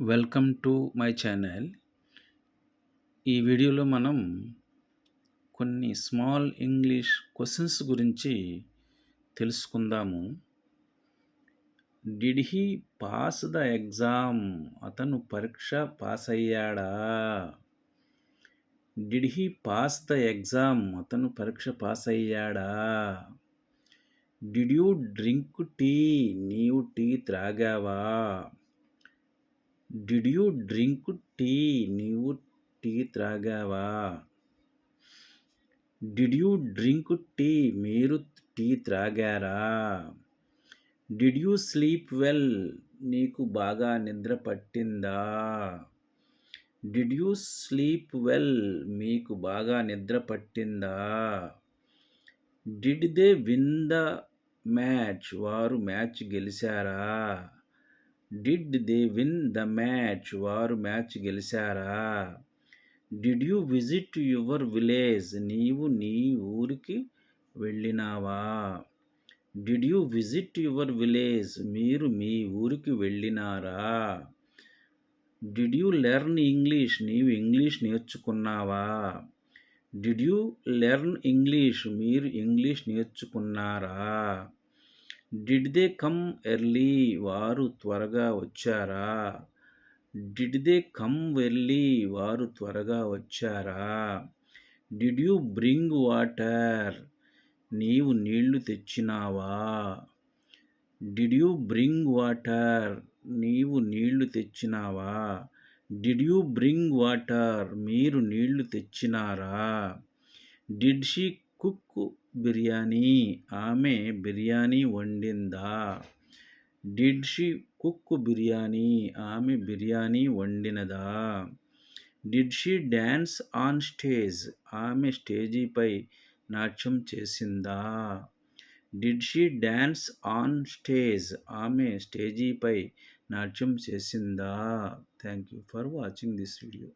Welcome to my channel. ఈ వీడియోలో మనం కొన్ని స్మాల్ ఇంగ్లీష్ క్వెషన్స్ గురించి తెలుసుకుందాము. Did he pass the exam? అతను పరీక్ష పాస్ అయ్యాడా? Did he pass the exam? అతను పరీక్ష పాస్ అయ్యాడా? Did you drink tea? నీవు టీ త్రాగావా? Did you drink tea? నీవు టీ త్రాగావా? Did you drink tea? మీరు టీ త్రాగారా? Did you sleep well? నీకు బాగా నిద్ర పట్టిందా? Did you sleep well? మీకు బాగా నిద్ర పట్టిందా? Did they win the match? వారు మ్యాచ్ గెలిచారా? Did they win the match? వారు మ్యాచ్ గెలిచారా? Did you visit your village? నీవు నీ ఊరికి వెళ్ళినావా? Did you visit your village? మీరు మీ ఊరికి వెళ్ళినారా? Did you learn English? నీవు ఇంగ్లీష్ నేర్చుకున్నావా? Did you learn English? మీరు ఇంగ్లీష్ నేర్చుకున్నారా? Did they come early? వారు త్వరగా వచ్చారా? Did they come early? వారు త్వరగా వచ్చారా? Did you bring water? నీవు నీళ్లు తెచ్చినావా? Did you bring water? నీవు నీళ్లు తెచ్చినావా? Did you bring water? మీరు నీళ్లు తెచ్చినారా? Did she cook biryani? ఆమె బిర్యానీ వండిందా? Did she cook biryani? ఆమె బిర్యానీ వండినదా? Did she dance on stage? ఆమె స్టేజీపై నాట్యం చేసిందా? Did she dance on stage? ఆమె స్టేజీపై నాట్యం చేసిందా? Thank you for watching this video.